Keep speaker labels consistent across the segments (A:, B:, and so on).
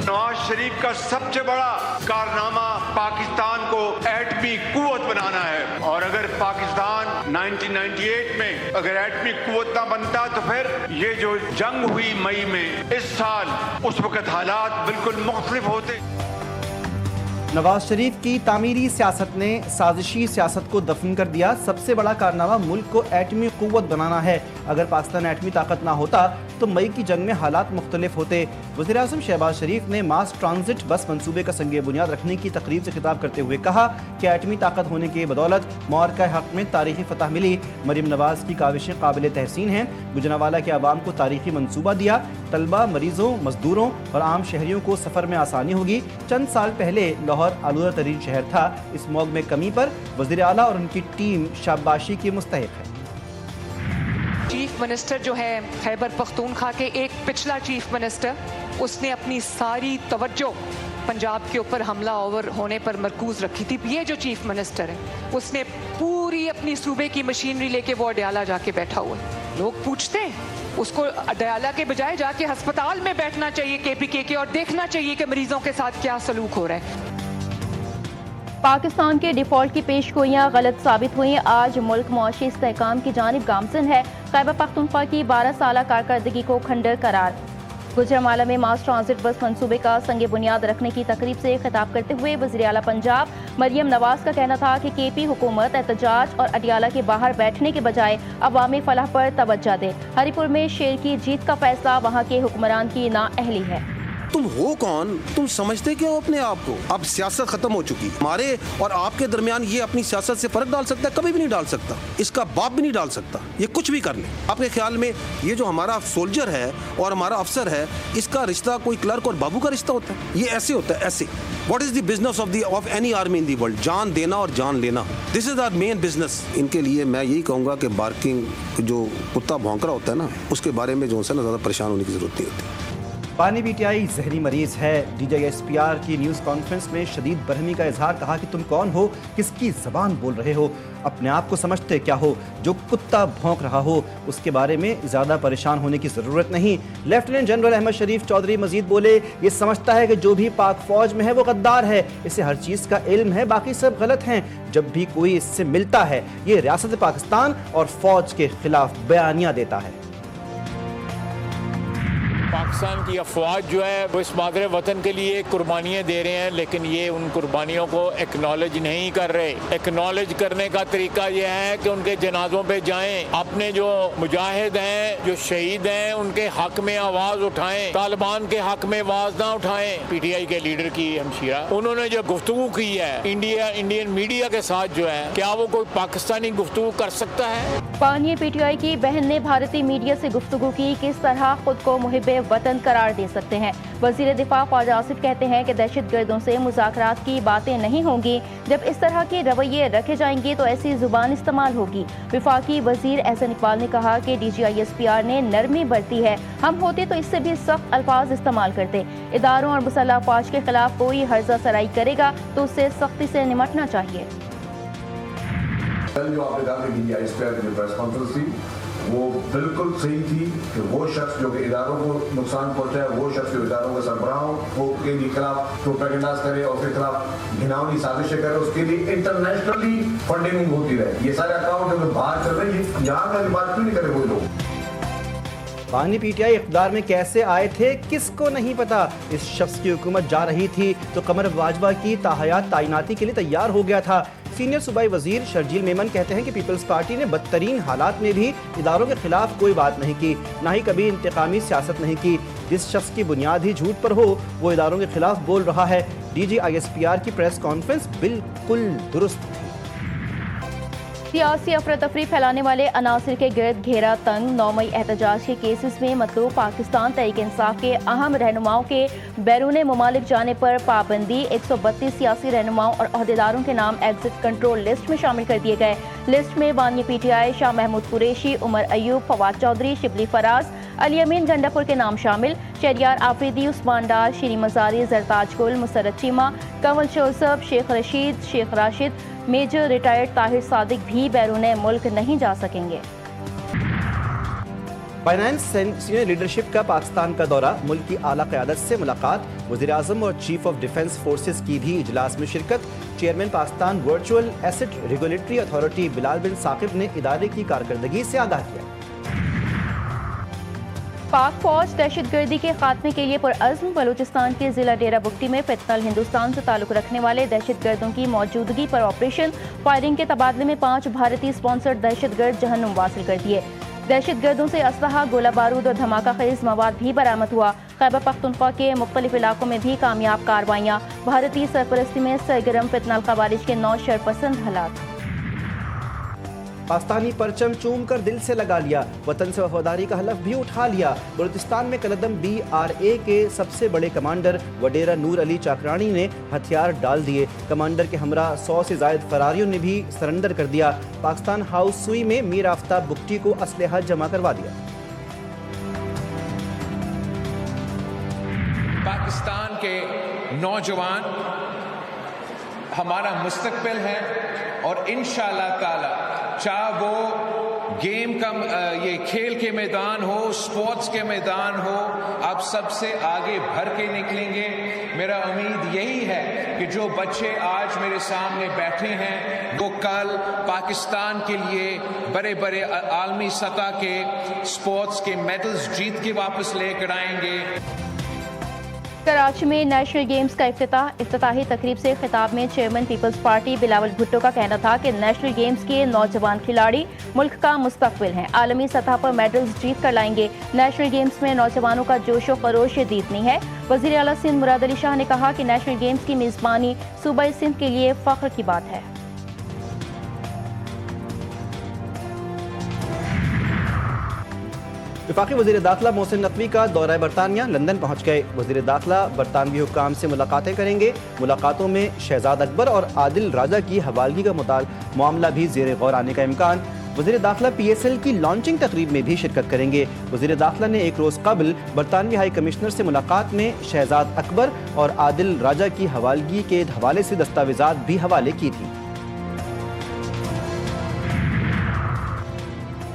A: नवाज शरीफ का सबसे बड़ा कारनामा पाकिस्तान को एटमी कुव्वत बनाना है, और अगर पाकिस्तान 1998 में अगर एटमी कुव्वत ना बनता तो फिर ये जो जंग हुई मई में इस साल, उस वक्त हालात बिल्कुल मुख्तलिफ होते।
B: नवाज शरीफ की तामीरी सियासत ने साजिशी सियासत को दफन कर दिया। सबसे बड़ा कारनामा मुल्क को एटमी कुव्वत बनाना है। अगर पाकिस्तान एटमी ताकत ना होता तो मई की जंग में हालात मुख्तलिफ होते। वज़ीर आज़म शहबाज शरीफ ने मास ट्रांजिट बस मंसूबे का संग बुनियाद रखने की तकरीब से खिताब करते हुए कहा कि एटमी ताकत होने की बदौलत मुआरका हक में तारीखी फतह मिली। मरीम नवाज की काविशें काबिल तहसीन हैं। गुजरांवाला के अवाम को तारीखी मंसूबा दिया। तलबा, मरीजों, मजदूरों और आम शहरियों को सफ़र में आसानी होगी। चंद साल पहले लाहौर आलूदा तरीन शहर था। इस मौक़ में कमी पर वज़ीर आला और उनकी टीम शाबाशी की मुस्तहिक़ है।
C: चीफ मिनिस्टर जो है खैबर पख्तूनख्वा के, एक पिछला चीफ मिनिस्टर, उसने अपनी सारी तवज्जो पंजाब के ऊपर हमला आवर होने पर मरकूज रखी थी। ये जो चीफ मिनिस्टर है, उसने पूरी अपनी सूबे की मशीनरी लेके वो अडयाला जाके बैठा हुआ है। लोग पूछते हैं उसको अडयाला के बजाय जाके अस्पताल में बैठना चाहिए KPK के, और देखना चाहिए कि मरीजों के साथ क्या सलूक हो रहा है।
D: पाकिस्तान के डिफॉल्ट की पेशगोइयां गलत साबित हुई। आज मुल्क मुआशी इस्तेहकाम की जानिब गामजन है। खैबर पख्तूनख्वा की 12 साला कारकर्दगी को खंडर करार। गुजरांवाला में मास ट्रांजिट बस मंसूबे का संग बुनियाद रखने की तकरीब से खिताब करते हुए वज़ीर आला पंजाब मरियम नवाज का कहना था कि KP हुकूमत एहतजाज और अडयाला के बाहर बैठने के बजाय अवामी फलाह पर तवज्जो दे। हरिपुर में शेर की जीत का फैसला वहाँ के हुक्मरान की नाअहली है।
E: तुम हो कौन? तुम समझते क्यों अपने आप को? अब सियासत खत्म हो चुकी। हमारे और आपके दरमियान ये अपनी सियासत से फर्क डाल सकता है? कभी भी नहीं डाल सकता। इसका बाप भी नहीं डाल सकता। ये कुछ भी कर ले। आपके ख्याल में ये जो हमारा सोल्जर है और हमारा अफसर है, इसका रिश्ता कोई क्लर्क और बाबू का रिश्ता होता है? ये ऐसे होता है, ऐसे। What is the business of any army in the world? जान देना और जान लेना, this is our main business. इनके लिए मैं यही कहूँगा कि बार्किंग, जो कुत्ता भौंक रहा होता है ना, उसके बारे में जो है ना ज़्यादा परेशान होने की जरूरत नहीं होती।
B: पानी PTI जहरी मरीज है। DGISPR की न्यूज़ कॉन्फ्रेंस में शदीद बरहमी का इजहार। कहा कि तुम कौन हो, किसकी ज़बान बोल रहे हो, अपने आप को समझते क्या हो? जो कुत्ता भौंक रहा हो उसके बारे में ज़्यादा परेशान होने की ज़रूरत नहीं। लेफ्टिनेंट जनरल अहमद शरीफ चौधरी मजीद बोले, ये समझता है कि जो भी पाक फ़ौज में है वो गद्दार है। इसे हर चीज़ का इल्म है, बाकी सब गलत हैं। जब भी कोई इससे मिलता है ये रियासत पाकिस्तान और फ़ौज के खिलाफ बयानियाँ देता है।
F: पाकिस्तान की अफवाज जो है वो इस मादरे वतन के लिए कुर्बानियाँ दे रहे हैं, लेकिन ये उन कुर्बानियों को एक्नॉलेज नहीं कर रहे। एक्नॉलेज करने का तरीका ये है कि उनके जनाजों पे जाएं, अपने जो मुजाहिद हैं, जो शहीद हैं, उनके हक में आवाज़ उठाएं, तालिबान के हक में आवाज़ ना उठाएं। PTI के लीडर की हमशीरा, उन्होंने जो गुफ्तगू की है इंडियन मीडिया के साथ जो है, क्या वो कोई पाकिस्तानी गुफ्तगू कर सकता है?
D: पानी PTI की बहन ने भारतीय मीडिया से गुफ्तगू की। किस तरह खुद को मुहिब्बे वतन करार दे सकते हैं? वज़ीर दिफा ख्वाजा आसिफ कहते हैं कि दहशत गर्दों से मुज़ाकरात की बातें नहीं होंगी। जब इस तरह के रवैये रखे जाएंगे तो ऐसी जुबान इस्तेमाल होगी। वफाकी वज़ीर एहसन इकबाल ने कहा कि DGISPR ने नरमी बरती है। हम होते तो इससे भी सख्त अल्फाज इस्तेमाल करते। इदारों और मुसल्लह अफवाज के खिलाफ कोई हर्जा सराई करेगा तो उससे सख्ती से निमटना चाहिए।
G: जो आपने कहा कि DGISPR की प्रेस कॉन्फ्रेंस थी वो बिल्कुल सही थी कि वो शख्स जो कि इदारों को नुकसान पहुंचाए, वो शख्स जो इदारों के सरबराहों को के खिलाफ प्रोपेगेंडास करे और उसके खिलाफ घिनौनी साजिशें करे, उसके लिए इंटरनेशनली फंडिंग होती रहे। ये सारे अकाउंट जो बाहर चल रहे हैं, यहाँ का बात क्यों नहीं करे वो लोग?
B: पानी PTI इक़्तिदार में कैसे आए थे किसको नहीं पता। इस शख्स की हुकूमत जा रही थी तो कमर बाजवा की ताहयात तैनाती के लिए तैयार हो गया था। सीनियर सूबाई वजीर शर्जील मेमन कहते हैं कि पीपल्स पार्टी ने बदतरीन हालात में भी इदारों के खिलाफ कोई बात नहीं की, ना ही कभी इंतकामी सियासत नहीं की। जिस शख्स की बुनियाद ही झूठ पर हो वो इदारों के खिलाफ बोल रहा है। DGISPR की प्रेस कॉन्फ्रेंस बिल्कुल दुरुस्त थी।
D: सियासी अफरा तफरी फैलाने वाले अनासिर के गिर्द घेरा तंग। 9 मई एहतजाज के केसेस में मतलूब पाकिस्तान तहरीक इंसाफ के अहम रहनुमाओं के बैरून मुमालिक जाने पर पाबंदी। 132 सियासी रहनुमाओं और अहदेदारों के नाम एग्जिट कंट्रोल लिस्ट में शामिल कर दिए गए। लिस्ट में बानी PTI शाह महमूद कुरैशी, उमर अयूब, फवाद चौधरी, शिबली फराज, अली अमीन गंडापुर के नाम शामिल। शहरियार आफरीदी, उस्मान डार, शीरी Mazari, Zartaj Gul, Musarrat Cheema, Kanwal Joseph, Sheikh Rashid, Sheikh Rashid, major retired Tahir Sadiq भी बैरून मुल्क नहीं जा सकेंगे।
B: फाइनेंस सीनियर लीडरशिप का पाकिस्तान का दौरा, मुल्क की आला क़यादत से मुलाकात, वज़ीर-ए-आज़म और चीफ ऑफ डिफेंस फोर्सेस की भी इजलास में शिरकत। Chairman Pakistan virtual asset regulatory authority Bilal bin Saqib ने इदारे की कारकर्दगी से आगाह किया।
D: पाक फौज दहशतगर्दी के खात्मे के लिए पुरअज़्म। बलूचिस्तान के जिला डेरा बुगटी में फितनल हिंदुस्तान से ताल्लुक़ रखने वाले दहशतगर्दों की मौजूदगी पर ऑपरेशन फायरिंग के तबादले में 5 भारतीय स्पॉन्सर्ड दहशतगर्द जहन्नुम वासिल कर दिए। दहशतगर्दों से असलहा, गोला बारूद और धमाका खेज मवाद भी बरामद हुआ। खैबर पख्तूनख्वा के मुख्तलिफ इलाकों में भी कामयाब कार्रवाइयाँ। भारतीय सरपरस्ती में सरगर्म फितनल खवारिज के 9 शरपसंद हलाक।
B: पाकिस्तानी परचम चूम कर दिल से लगा लिया, वतन से वफादारी का हलफ भी उठा लिया। बलूचिस्तान में कलदम BRA के सबसे बड़े कमांडर वडेरा नूर अली चाकरानी ने हथियार डाल दिए। कमांडर के हमरा 100 से जायद फरारियों ने भी सरेंडर कर दिया। पाकिस्तान हाउस सुई में मीर आफ्ताब बुगटी को असलहा जमा करवा दिया।
H: पाकिस्तान के नौजवान हमारा मुस्तकबिल है और इंशाअल्लाह ताला चाहे वो गेम का ये खेल के मैदान हो, स्पोर्ट्स के मैदान हो, आप सबसे आगे भर के निकलेंगे। मेरा उम्मीद यही है कि जो बच्चे आज मेरे सामने बैठे हैं वो कल पाकिस्तान के लिए बड़े बड़े आलमी सतह के स्पोर्ट्स के मेडल्स जीत के वापस लेकर आएंगे।
D: कराची में नेशनल गेम्स का इफ्तिताही तकरीब से खिताब में चेयरमैन पीपल्स पार्टी बिलावल भुट्टो का कहना था कि नेशनल गेम्स के नौजवान खिलाड़ी मुल्क का मुस्तकबिल हैं, आलमी सतह पर मेडल्स जीत कर लाएंगे। नेशनल गेम्स में नौजवानों का जोशो खरोश जीतनी है। वज़ीर आला सिंध मुराद अली शाह ने कहा कि नेशनल गेम्स की मेज़बानी सूबा सिंध के लिए फख्र की बात है।
B: वफाकी वज़ीर दाखिला मोहसिन नकवी का दौरा बरतानिया, लंदन पहुँच गए। वज़ीर दाखिला बरतानवी हुक्काम से मुलाकातें करेंगे। मुलाकातों में शहजाद अकबर और आदिल राजा की हवालगी का मामला भी ज़ेर गौर आने का इम्कान। वज़ीर दाखिला PSL की लॉन्चिंग तकरीब में भी शिरकत करेंगे। वज़ीर दाखिला ने एक रोज़ कबल बरतानवी हाई कमिश्नर से मुलाकात में शहजाद अकबर और आदिल राजा की हवालगी के हवाले से दस्तावेज़ात भी हवाले की थी।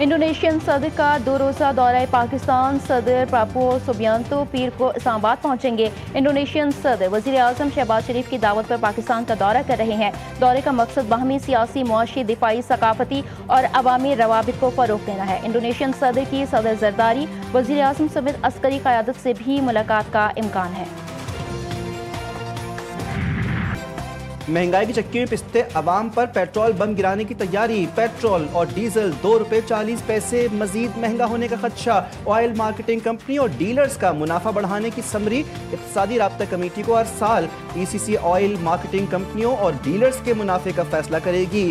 D: इंडोनेशियन सदर का 2 रोज़ा दौरा पाकिस्तान, सदर प्राबोवो सुबियांतो पीर को इस्लामाबाद पहुंचेंगे। इंडोनेशियन सदर वज़ीर-ए-आज़म शहबाज शरीफ की दावत पर पाकिस्तान का दौरा कर रहे हैं। दौरे का मकसद बाहमी सियासी, मुआशी, दिफाई, सकाफती और अवामी रवाबित को फ़रोग़ देना है। इंडोनेशियन सदर की सदर जरदारी, वज़ीर-ए-आज़म समेत अस्करी क़यादत से भी मुलाकात का इम्कान है।
B: महंगाई की चक्की में पिसते अवाम पर पेट्रोल बम गिराने की तैयारी। पेट्रोल और डीजल ₹2.40 मजीद महंगा होने का खदशा। ऑयल मार्केटिंग कंपनी और डीलर्स का मुनाफा बढ़ाने की समरी। इक़्तिसादी राब्ता कमेटी को हर साल ECC ऑयल मार्केटिंग कंपनियों और डीलर्स के मुनाफे का फैसला करेगी।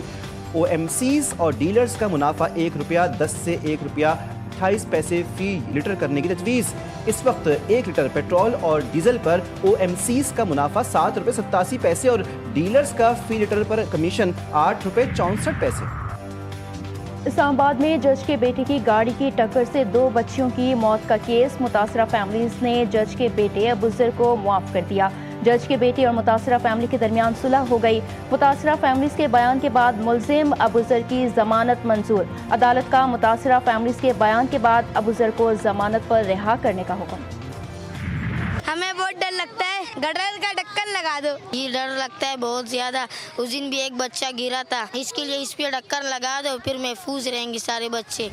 B: OMCs और डीलर्स का मुनाफा ₹1.10 से ₹1.28 फी लीटर करने की तजवीज़। इस वक्त 1 लीटर पेट्रोल और डीजल पर OMCs का मुनाफा ₹7.87 और डीलर्स का फी लीटर पर कमीशन ₹8.64।
D: इस्लामाबाद में जज के बेटे की गाड़ी की टक्कर से 2 बच्चियों की मौत का केस। मुतासरा फैमिलीज ने जज के बेटे अबूजर को मुआफ कर दिया। जज के बेटे और मुतासरा फैमिली के दरमियान सुलह हो गई। मुतासरा फैमिलीज के बयान के बाद मुलजिम अबूजर की जमानत मंजूर। अदालत का मुतासरा फैमिलीज के बयान के बाद अबूजर को जमानत पर रिहा करने का हुक्म।
I: हमें बहुत डर लगता है, गटर का ढक्कन लगा दो। ये डर लगता है बहुत ज्यादा। उस दिन भी एक बच्चा गिरा था, इसके लिए इस पे ढक्कन लगा दो, फिर महफूज रहेंगे सारे बच्चे।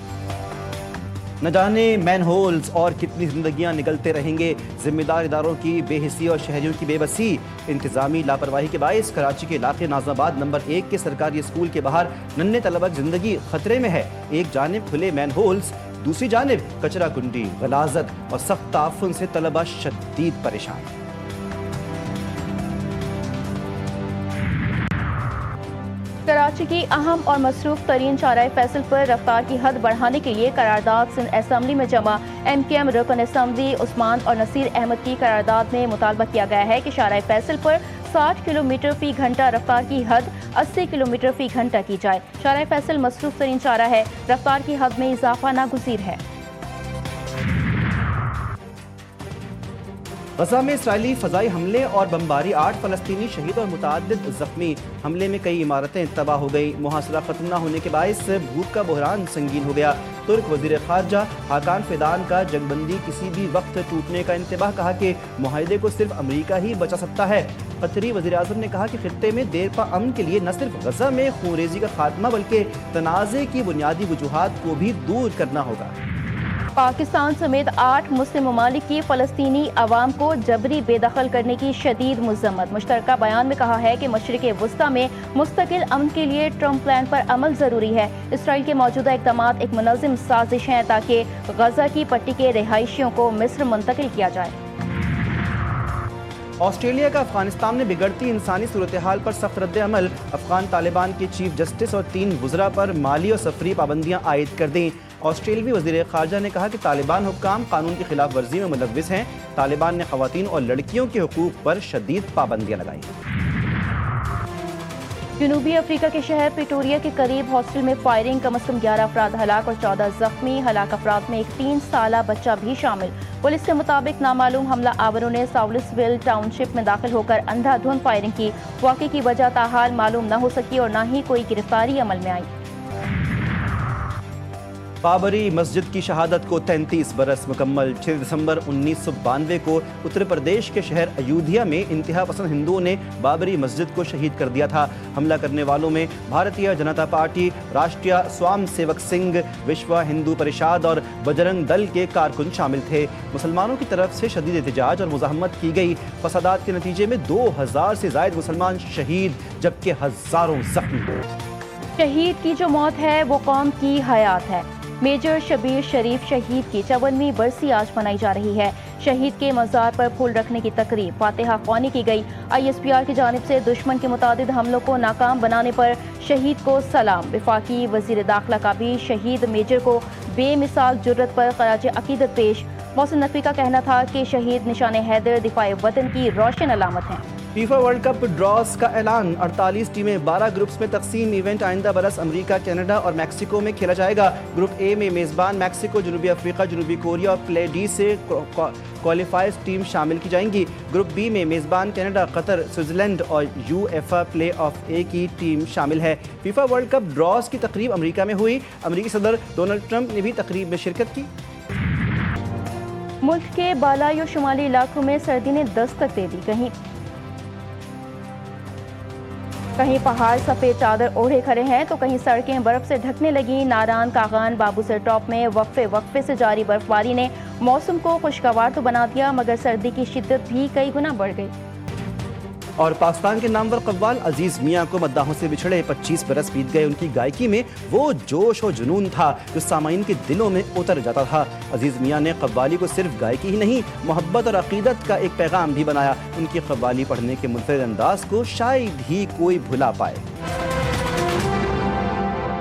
B: न जाने मैन होल्स और कितनी जिंदगियां निकलते रहेंगे। जिम्मेदार इदारों की बेहिसी और शहरियों की बेबसी। इंतजामी लापरवाही के बायस कराची के इलाके नाज़ाबाद नंबर 1 के सरकारी स्कूल के बाहर नन्हे तलबा की जिंदगी खतरे में है। एक जानिब खुले मैन होल्स, दूसरी जानिब कचरा कुंडी, गलाजत और सख्त ताफुन से तलबा शदीद परेशान।
D: कराची की अहम और मसरूफ तरीन चाराए फैसल पर रफ्तार की हद बढ़ाने के लिए करारदाद सिंध असम्बली में जमा। MKM रुकन असम्बली उस्मान और नसीर अहमद की करारदाद में मुतालबा किया गया है कि शाराए फैसल पर 60 किलोमीटर फी घंटा रफ्तार की हद 80 किलोमीटर फी घंटा की जाए। शाराए फैसल मसरूफ तरीन चारा है, रफ्तार की हद में इजाफा नागुज़ीर है।
B: غزہ میں اسرائیلی فضائی حملے اور بمباری، 8 فلسطینی شہید اور متعدد زخمی۔ حملے میں کئی عمارتیں تباہ ہو گئی۔ محاصرہ ختم نہ ہونے کے باعث بھوک کا بحران سنگین ہو گیا۔ ترک وزیر خارجہ حاکان فیدان کا جنگ بندی کسی بھی وقت ٹوٹنے کا انتباہ، کہا کہ معاہدے کو صرف امریکہ ہی بچا سکتا ہے۔ قطری وزیر اعظم نے کہا کہ خطے میں دیر پا امن کے لیے نہ صرف غزہ میں خونریزی کا خاتمہ بلکہ تنازع کی بنیادی وجوہات کو بھی دور کرنا ہوگا۔
D: پاکستان سمیت 8 مسلم ممالک کی فلسطینی عوام کو جبری بے دخل کرنے کی شدید مذمت۔ مشترکہ بیان میں کہا ہے کہ مشرق وسطی میں مستقل امن کے لیے ٹرمپ پلان پر عمل ضروری ہے۔ اسرائیل کے موجودہ اقدامات ایک منظم سازش ہیں تاکہ غزہ کی پٹی کے رہائشیوں کو مصر منتقل کیا جائے۔
B: آسٹریلیا کا افغانستان میں بگڑتی انسانی صورتحال پر سخت رد عمل۔ افغان طالبان کے چیف جسٹس اور 3 وزراء پر مالی اور سفری پابندیاں عائد کر دیں۔ آسٹریلوی وزیر خارجہ نے کہا کہ طالبان حکام قانون کی خلاف ورزی میں ملوث ہیں۔ طالبان نے خواتین اور لڑکیوں کے حقوق پر شدید پابندیاں لگائیں۔
D: جنوبی افریقہ کے شہر پریٹوریا کے قریب ہاسٹل میں فائرنگ، کم از کم 11 افراد ہلاک اور 14 زخمی۔ ہلاک افراد میں ایک 3 سالہ بچہ بھی شامل۔ پولیس کے مطابق نامعلوم حملہ آوروں نے ساولسویل ٹاؤن شپ میں داخل ہو کر اندھا دھند فائرنگ کی۔ واقعے کی وجہ تاحال معلوم نہ ہو سکی اور نہ ہی کوئی گرفتاری عمل میں آئی۔
B: بابری مسجد کی شہادت کو 33 برس مکمل۔ 6 دسمبر 1992 کو اتر پردیش کے شہر ایودھیا میں انتہا پسند ہندوؤں نے بابری مسجد کو شہید کر دیا تھا۔ حملہ کرنے والوں میں بھارتیہ جنتا پارٹی، راشٹریہ سوام سیوک سنگھ، وشوا ہندو پریشاد اور بجرنگ دل کے کارکن شامل تھے۔ مسلمانوں کی طرف سے شدید احتجاج اور مزاحمت کی گئی۔ فسادات کے نتیجے میں 2000 سے زائد مسلمان شہید جبکہ ہزاروں زخمی ہوئے۔
D: شہید کی جو موت ہے وہ قوم کی حیات ہے۔ میجر شبیر شریف شہید کی 54ویں برسی آج منائی جا رہی ہے۔ شہید کے مزار پر پھول رکھنے کی تقریب فاتحہ خوانی کی گئی۔ ISPR کی جانب سے دشمن کے متعدد حملوں کو ناکام بنانے پر شہید کو سلام۔ وفاقی وزیر داخلہ کا بھی شہید میجر کو بے مثال جرت پر خراج عقیدت پیش۔ محسن نقوی کا کہنا تھا کہ شہید نشان حیدر دفاع وطن کی روشن علامت ہیں۔
B: فیفا ورلڈ کپ ڈراز کا اعلان، 48 ٹیمیں 12 گروپس میں تقسیم۔ ایونٹ آئندہ برس امریکہ، کینیڈا اور میکسیکو میں کھیلا جائے گا۔ گروپ اے میں میزبان میکسیکو، جنوبی افریقہ، جنوبی کوریا اور پلے ڈی سے کوالیفائرز ٹیم شامل کی جائیں گی۔ گروپ بی میں میزبان کینیڈا، قطر، سوئٹزرلینڈ اور UEFA پلے آف اے کی ٹیم شامل ہے۔ فیفا ورلڈ کپ ڈراز کی تقریب امریکہ میں ہوئی۔ امریکی صدر ڈونلڈ ٹرمپ نے بھی تقریب میں شرکت کی۔
D: ملک کے بالائی اور شمالی علاقوں میں سردی نے دستک دے دی۔ کہیں پہاڑ سفید چادر اوڑھے کھڑے ہیں تو کہیں سڑکیں برف سے ڈھکنے لگیں۔ ناران، کاغان، بابوسر ٹاپ میں وقفے سے جاری برف باری نے موسم کو خوشگوار تو بنا دیا مگر سردی کی شدت بھی کئی گنا بڑھ گئی۔
B: اور پاکستان کے نامور قوال عزیز میاں کو مداحوں سے بچھڑے 25 برس بیت گئے۔ ان کی گائیکی میں وہ جوش و جنون تھا جو سامعین کے دلوں میں اتر جاتا تھا۔ عزیز میاں نے قوالی کو صرف گائیکی ہی نہیں، محبت اور عقیدت کا ایک پیغام بھی بنایا۔ ان کی قوالی پڑھنے کے منفرد انداز کو شاید ہی کوئی بھلا پائے۔